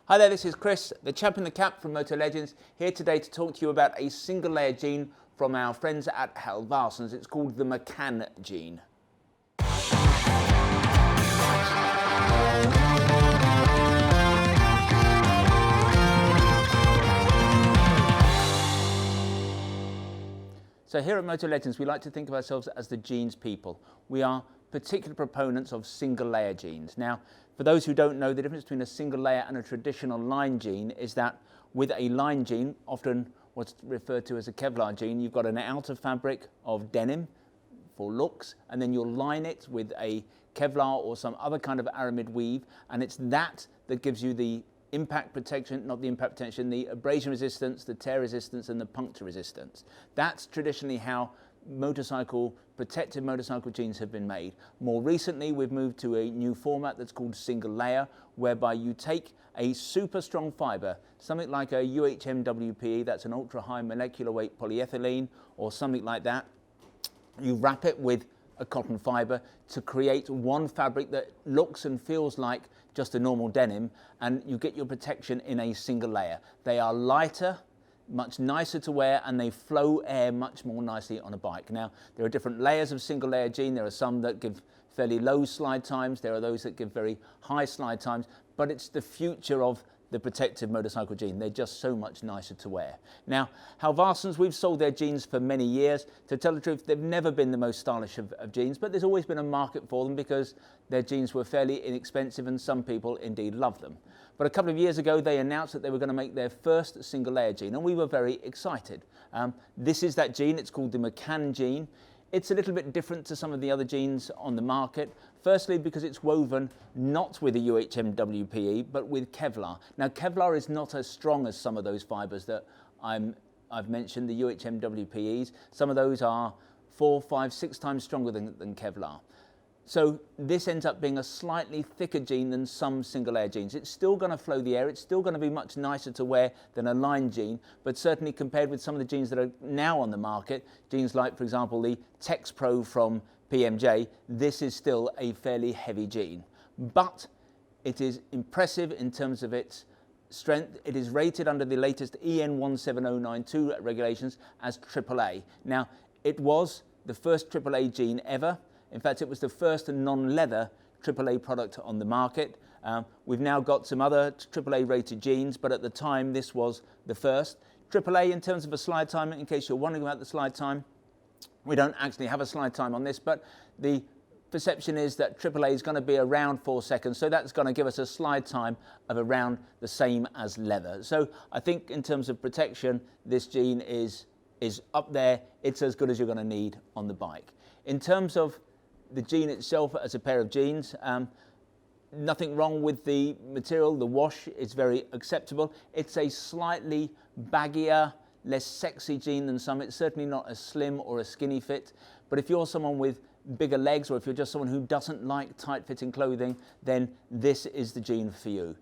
Hi there, this is Chris, the chap in the cap from Motolegends, here today to talk to you about a single layer jean from our friends at Halvarssons. It's called the Macan jean. So here at Motolegends, we like to think of ourselves as the jeans people. We are particular proponents of single layer jeans. Now, for those who don't know, the difference between a single layer and a traditional line jean is that with a line jean, often what's referred to as a Kevlar jean, you've got an outer fabric of denim for looks, and then you'll line it with a Kevlar or some other kind of aramid weave, and it's that gives you the impact protection, not the impact protection, the abrasion resistance, the tear resistance, and the puncture resistance. That's traditionally how protective motorcycle jeans have been made. More recently, we've moved to a new format that's called single layer, whereby you take a super strong fiber, something like a UHMWPE, that's an ultra high molecular weight polyethylene, or something like that. You wrap it with a cotton fiber to create one fabric that looks and feels like just a normal denim, and you get your protection in a single layer. They are lighter, much nicer to wear, and they flow air much more nicely on a bike. Now, there are different layers of single layer jean. There are some that give fairly low slide times. There are those that give very high slide times, but it's the future of the protective motorcycle jean. They're just so much nicer to wear. Now, Halvarssons, we've sold their jeans for many years. To tell the truth, they've never been the most stylish of jeans, but there's always been a market for them because their jeans were fairly inexpensive and some people indeed love them. But a couple of years ago, they announced that they were going to make their first single layer jean, and we were very excited. This is that jean. It's called the Macan jean. It's a little bit different to some of the other jeans on the market. Firstly, because it's woven not with a UHMWPE, but with Kevlar. Now, Kevlar is not as strong as some of those fibers that I've mentioned, the UHMWPEs. Some of those are 4, 5, 6 times stronger than Kevlar. So this ends up being a slightly thicker jean than some single layer jeans. It's still going to flow the air. It's still going to be much nicer to wear than a line jean, but certainly compared with some of the jeans that are now on the market, jeans like, for example, the Tex Pro from PMJ, this is still a fairly heavy jean. But it is impressive in terms of its strength. It is rated under the latest EN 17092 regulations as AAA. Now, it was the first AAA jean ever. In fact, it was the first non-leather AAA product on the market. We've now got some other AAA rated jeans, but at the time this was the first. AAA in terms of a slide time, in case you're wondering about the slide time, we don't actually have a slide time on this, but the perception is that AAA is going to be around 4 seconds, so that's going to give us a slide time of around the same as leather. So I think in terms of protection, this jean is up there. It's as good as you're going to need on the bike. In terms of the jean itself as a pair of jeans, nothing wrong with the material. The wash is very acceptable. It's a slightly baggier, less sexy jean than some. It's certainly not a slim or a skinny fit, but if you're someone with bigger legs, or if you're just someone who doesn't like tight-fitting clothing, then this is the jean for you.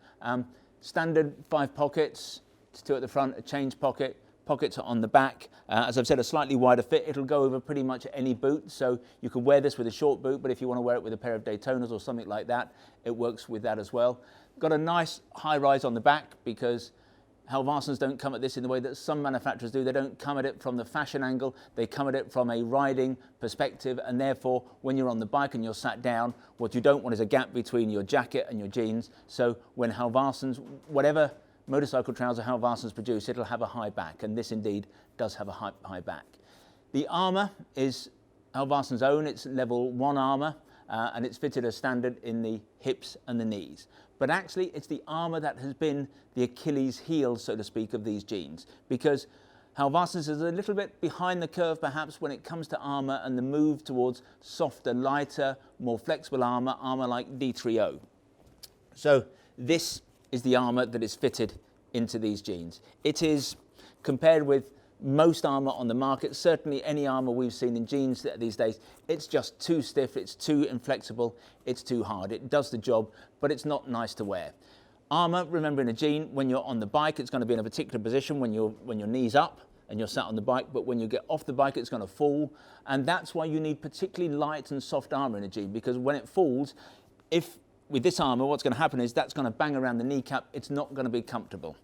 Standard 5 pockets, 2 at the front, a change pocket, pockets on the back. As I've said, a slightly wider fit. It'll go over pretty much any boot, so you could wear this with a short boot, but if you want to wear it with a pair of Daytonas or something like that, it works with that as well. Got a nice high rise on the back because Halvarssons don't come at this in the way that some manufacturers do. They don't come at it from the fashion angle. They come at it from a riding perspective, and therefore, when you're on the bike and you're sat down, what you don't want is a gap between your jacket and your jeans. So when Halvarssons, whatever motorcycle trouser Halvarssons produce, it'll have a high back, and this indeed does have a high back. The armour is Halvarssons' own. It's level 1 armour, and it's fitted as standard in the hips and the knees. But actually, it's the armour that has been the Achilles heel, so to speak, of these jeans, because Halvarssons is a little bit behind the curve, perhaps, when it comes to armour and the move towards softer, lighter, more flexible armour like D3O. So this is the armour that is fitted into these jeans. It is, compared with most armour on the market, certainly any armour we've seen in jeans these days, it's just too stiff, it's too inflexible, it's too hard. It does the job, but it's not nice to wear. Armour, remember, in a jean, when you're on the bike, it's going to be in a particular position when your knee's up and you're sat on the bike, but when you get off the bike, it's going to fall. And that's why you need particularly light and soft armour in a jean, because when it falls, if with this armour, what's going to happen is that's going to bang around the kneecap. It's not going to be comfortable.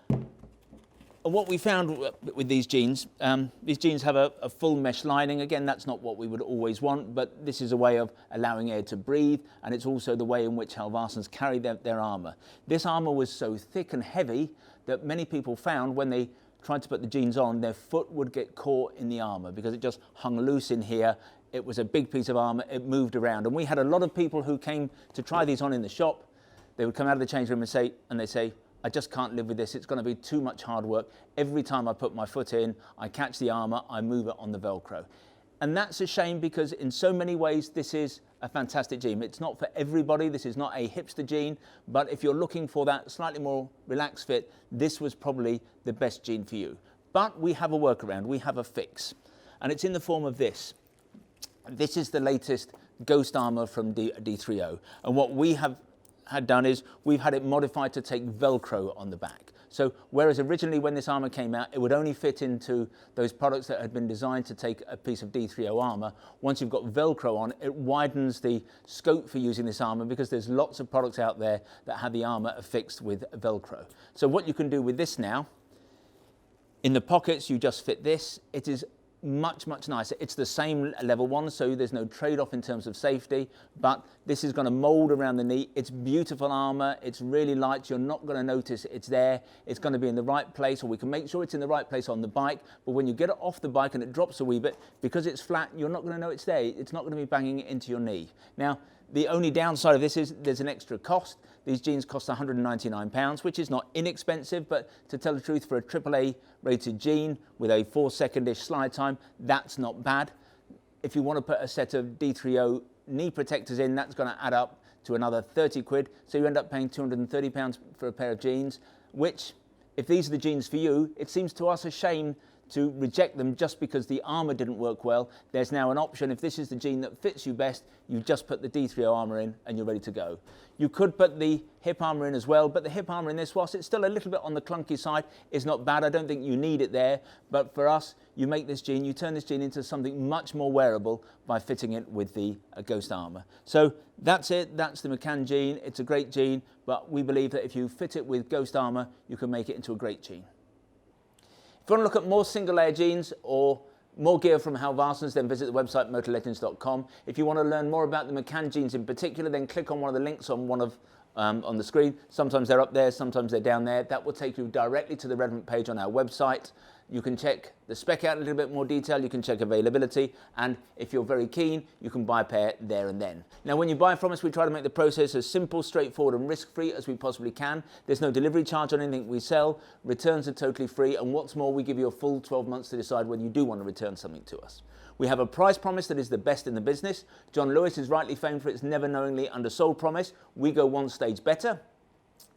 And what we found with these jeans have a full mesh lining. Again, that's not what we would always want, but this is a way of allowing air to breathe, and it's also the way in which Halvarssons carry their armour. This armour was so thick and heavy that many people found when they tried to put the jeans on, their foot would get caught in the armour because it just hung loose in here. It was a big piece of armour, it moved around. And we had a lot of people who came to try these on in the shop. They would come out of the change room and they say, I just can't live with this. It's going to be too much hard work. Every time I put my foot in, I catch the armour, I move it on the Velcro. And that's a shame because in so many ways, this is a fantastic jean. It's not for everybody. This is not a hipster jean, but if you're looking for that slightly more relaxed fit, this was probably the best jean for you. But we have a workaround. We have a fix, and it's in the form of this. This is the latest Ghost armour from D3O. And what we had done is we've had it modified to take Velcro on the back. So whereas originally when this armour came out, it would only fit into those products that had been designed to take a piece of D3O armour, once you've got Velcro on, it widens the scope for using this armour because there's lots of products out there that have the armour affixed with Velcro. So what you can do with this now, in the pockets you just fit this. It is much nicer. It's the same level one, so there's no trade-off in terms of safety, but this is going to mold around the knee. It's beautiful armour. It's really light. You're not going to notice it's there. It's going to be in the right place, or we can make sure it's in the right place on the bike, but when you get it off the bike and it drops a wee bit, because it's flat, you're not going to know it's there. It's not going to be banging into your knee. Now, the only downside of this is there's an extra cost. These jeans cost £199, which is not inexpensive, but to tell the truth, for a AAA rated jean with a 4-second-ish slide time, that's not bad. If you want to put a set of D3O knee protectors in, that's going to add up to another 30 quid. So you end up paying £230 for a pair of jeans, which, if these are the jeans for you, it seems to us a shame to reject them just because the armour didn't work well. There's now an option. If this is the jean that fits you best, you just put the D3O armour in and you're ready to go. You could put the hip armour in as well, but the hip armour in this, whilst it's still a little bit on the clunky side, is not bad. I don't think you need it there, but for us, you make this jean, you turn this jean into something much more wearable by fitting it with the Ghost armour. So that's it, that's the Macan jean. It's a great jean, but we believe that if you fit it with Ghost armour, you can make it into a great jean. If you want to look at more single layer jeans or more gear from Halvarssons, then visit the website motolegends.com. If you want to learn more about the Macan jeans in particular, then click on one of the links on on the screen. Sometimes they're up there, sometimes they're down there. That will take you directly to the relevant page on our website. You can check the spec out in a little bit more detail, you can check availability, and if you're very keen, you can buy a pair there and then. Now, when you buy from us, we try to make the process as simple, straightforward and risk-free as we possibly can. There's no delivery charge on anything we sell, returns are totally free, and what's more, we give you a full 12 months to decide whether you do want to return something to us. We have a price promise that is the best in the business. John Lewis is rightly famed for its never knowingly undersold promise. We go one stage better.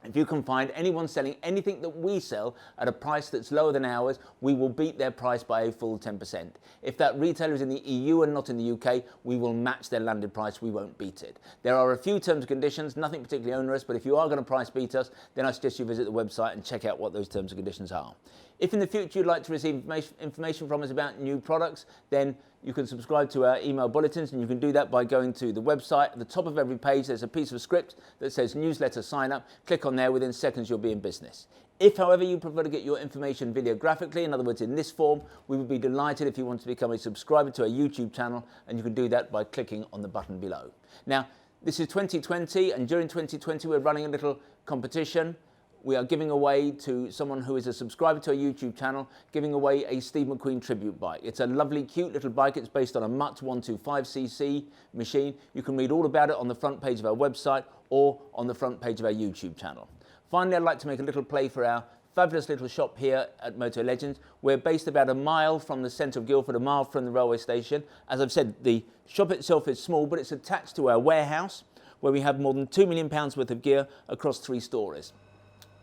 If you can find anyone selling anything that we sell at a price that's lower than ours, we will beat their price by a full 10%. If that retailer is in the EU and not in the UK, we will match their landed price, we won't beat it. There are a few terms and conditions, nothing particularly onerous, but if you are going to price beat us, then I suggest you visit the website and check out what those terms and conditions are. If in the future you'd like to receive information from us about new products, then you can subscribe to our email bulletins, and you can do that by going to the website. At the top of every page, there's a piece of script that says newsletter sign up. Click on there, within seconds you'll be in business. If, however, you prefer to get your information videographically, in other words, in this form, we would be delighted if you want to become a subscriber to our YouTube channel, and you can do that by clicking on the button below. Now, this is 2020, and during 2020 we're running a little competition. We are giving away to someone who is a subscriber to our YouTube channel, giving away a Steve McQueen tribute bike. It's a lovely, cute little bike. It's based on a Mutt 125cc machine. You can read all about it on the front page of our website or on the front page of our YouTube channel. Finally, I'd like to make a little play for our fabulous little shop here at Motolegends. We're based about a mile from the centre of Guildford, a mile from the railway station. As I've said, the shop itself is small, but it's attached to our warehouse, where we have more than £2 million worth of gear across 3 stories.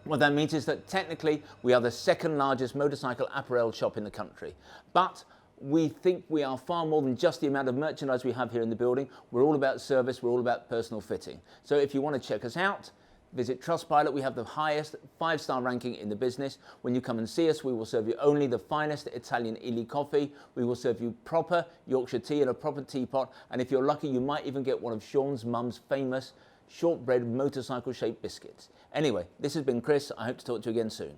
What that means is that technically we are the second largest motorcycle apparel shop in the country. But we think we are far more than just the amount of merchandise we have here in the building. We're all about service, we're all about personal fitting. So if you want to check us out, visit Trustpilot. We have the highest 5-star ranking in the business. When you come and see us, we will serve you only the finest Italian Illy coffee. We will serve you proper Yorkshire tea in a proper teapot. And if you're lucky, you might even get one of Sean's mum's famous shortbread motorcycle shaped biscuits. Anyway, this has been Chris. I hope to talk to you again soon.